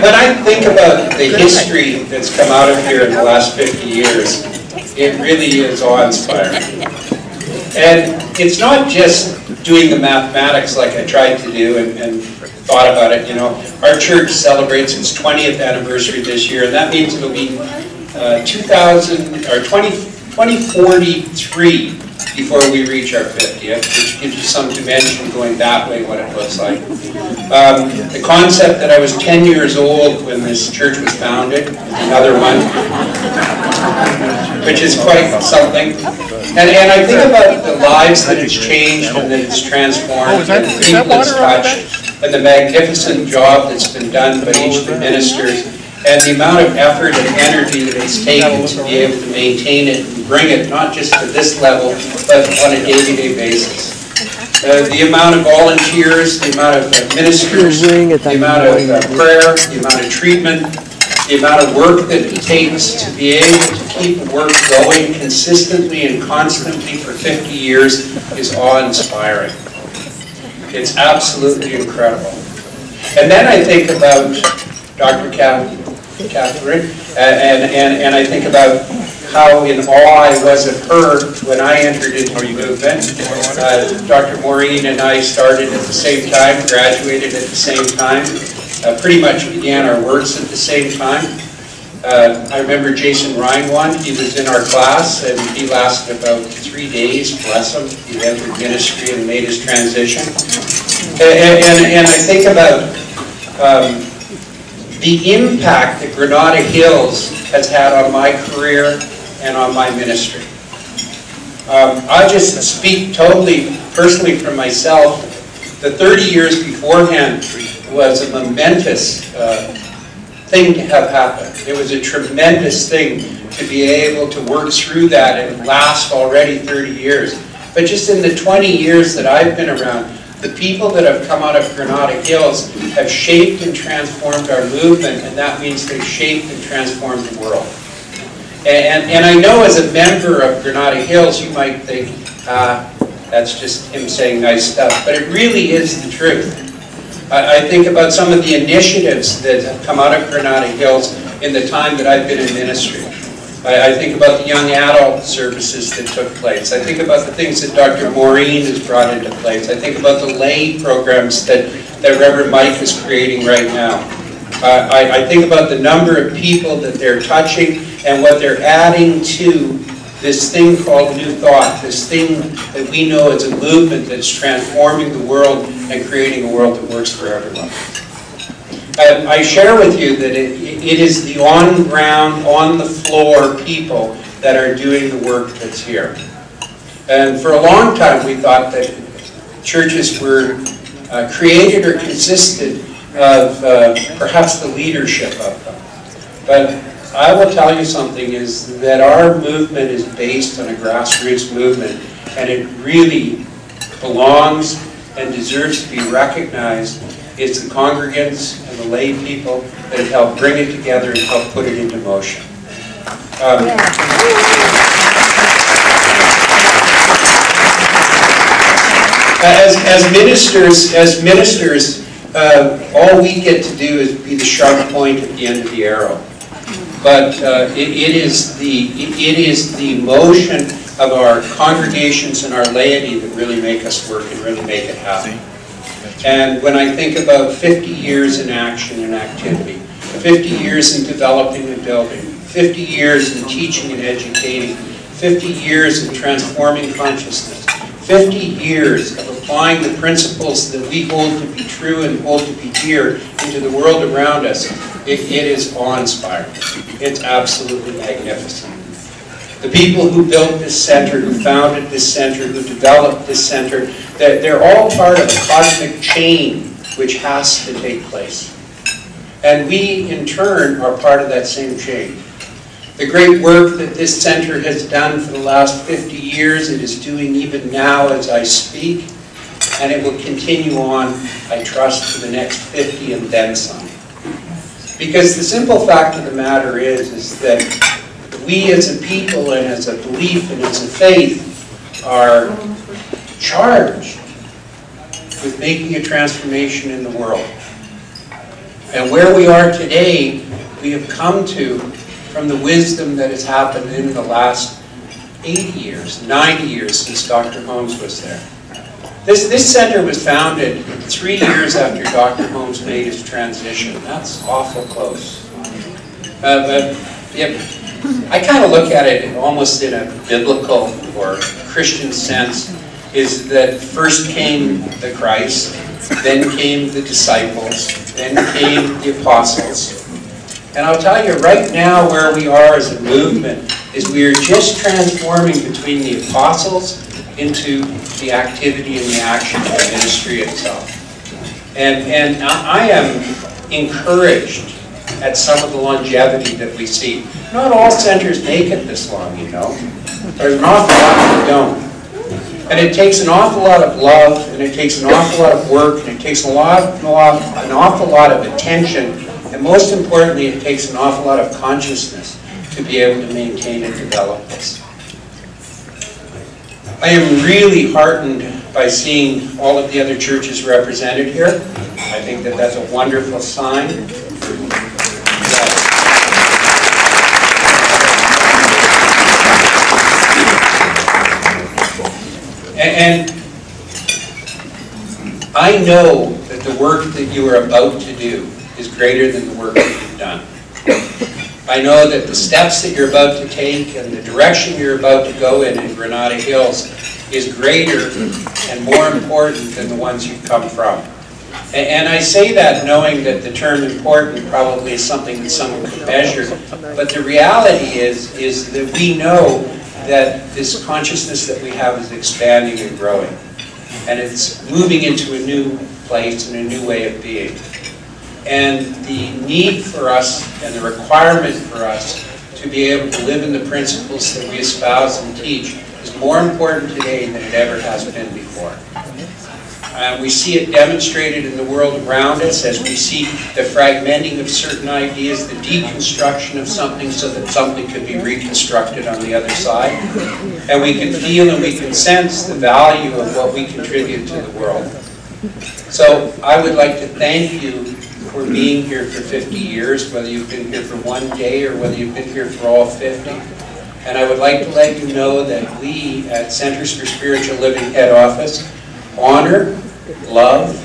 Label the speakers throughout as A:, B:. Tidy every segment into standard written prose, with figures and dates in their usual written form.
A: When I think about the history that's come out of here in the last 50 years, it really is awe-inspiring. And it's not just doing the mathematics like I tried to do and thought about it. You know, our church celebrates its 20th anniversary this year, and that means it'll be 2043 before we reach our 50th, which gives you some dimension going that way, what it looks like. The concept that I was 10 years old when this church was founded, another one, which is quite something. And I think about the lives that it's changed and that it's transformed, and the people it's touched, and the magnificent job that's been done by each of the ministers, and the amount of effort and energy that it's taken to be able to maintain it and bring it not just to this level, but on a day-to-day basis. The amount of volunteers, the amount of ministers, the amount of prayer, the amount of treatment, the amount of work that it takes to be able to keep work going consistently and constantly for 50 years is awe-inspiring. It's absolutely incredible. And then I think about Dr. Catherine, and I think about how in awe I was of her when I entered into the movement. Dr. Maureen and I started at the same time, graduated at the same time, pretty much began our works at the same time. I remember Jason Reinwand, he was in our class, and he lasted about 3 days, bless him. He entered ministry and made his transition. And I think about the impact that Granada Hills has had on my career and on my ministry. I just speak totally personally from myself. The 30 years beforehand was a momentous thing to have happen. It was a tremendous thing to be able to work through that and last already 30 years. But just in the 20 years that I've been around, the people that have come out of Granada Hills have shaped and transformed our movement, and that means they've shaped and transformed the world. And I know as a member of Granada Hills, you might think, that's just him saying nice stuff, but it really is the truth. I think about some of the initiatives that have come out of Granada Hills in the time that I've been in ministry. I think about the young adult services that took place. I think about the things that Dr. Maureen has brought into place. I think about the lay programs that Reverend Mike is creating right now. I think about the number of people that they're touching and what they're adding to this thing called New Thought, this thing that we know as a movement that's transforming the world and creating a world that works for everyone. I share with you that it is the on-ground, on-the-floor people that are doing the work that's here. And for a long time we thought that churches were created or consisted of perhaps the leadership of them. But I will tell you something, is that our movement is based on a grassroots movement, and it really belongs and deserves to be recognized. It's the congregants and the lay people that have helped bring it together and help put it into motion. As ministers, all we get to do is be the sharp point at the end of the arrow. But it is the motion of our congregations and our laity that really make us work and really make it happen. And when I think about 50 years in action and activity, 50 years in developing and building, 50 years in teaching and educating, 50 years in transforming consciousness, 50 years of applying the principles that we hold to be true and hold to be dear into the world around us, it is awe-inspiring. It's absolutely magnificent. The people who built this center, who founded this center, who developed this center, they're all part of a cosmic chain which has to take place. And we, in turn, are part of that same chain. The great work that this center has done for the last 50 years, it is doing even now as I speak, and it will continue on, I trust, for the next 50 and then some. Because the simple fact of the matter is that we as a people and as a belief and as a faith are charged with making a transformation in the world. And where we are today, we have come to from the wisdom that has happened in the last 80 years, 90 years since Dr. Holmes was there. This center was founded 3 years after Dr. Holmes made his transition. That's awful close. But yeah, I kind of look at it almost in a biblical or Christian sense, is that first came the Christ, then came the disciples, then came the apostles. And I'll tell you right now where we are as a movement is we are just transforming between the apostles into the activity and the action of the ministry itself. And I am encouraged at some of the longevity that we see. Not all centers make it this long, you know. There's an awful lot that don't. And it takes an awful lot of love, and it takes an awful lot of work, and it takes an awful lot of attention, and most importantly, it takes an awful lot of consciousness to be able to maintain and develop this. I am really heartened by seeing all of the other churches represented here. I think that that's a wonderful sign. And I know that the work that you are about to do is greater than the work that you've done. I know that the steps that you're about to take and the direction you're about to go in Granada Hills is greater and more important than the ones you've come from. And I say that knowing that the term important probably is something that someone could measure, but the reality is that we know that this consciousness that we have is expanding and growing. And it's moving into a new place and a new way of being. And the need for us and the requirement for us to be able to live in the principles that we espouse and teach is more important today than it ever has been before. We see it demonstrated in the world around us as we see the fragmenting of certain ideas, the deconstruction of something so that something could be reconstructed on the other side. And we can feel and we can sense the value of what we contribute to the world. So I would like to thank you for being here for 50 years, whether you've been here for one day or whether you've been here for all 50. And I would like to let you know that we at Centers for Spiritual Living Head Office honor, love,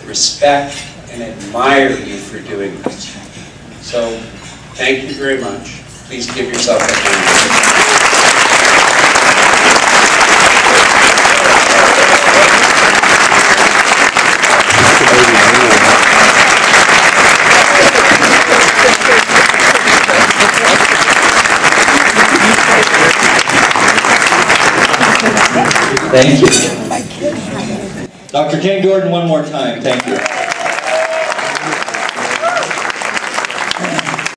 A: respect, and admire you for doing this. So, thank you very much. Please give yourself a hand.
B: Thank you. Dr. Jane Gordon, one more time. Thank you.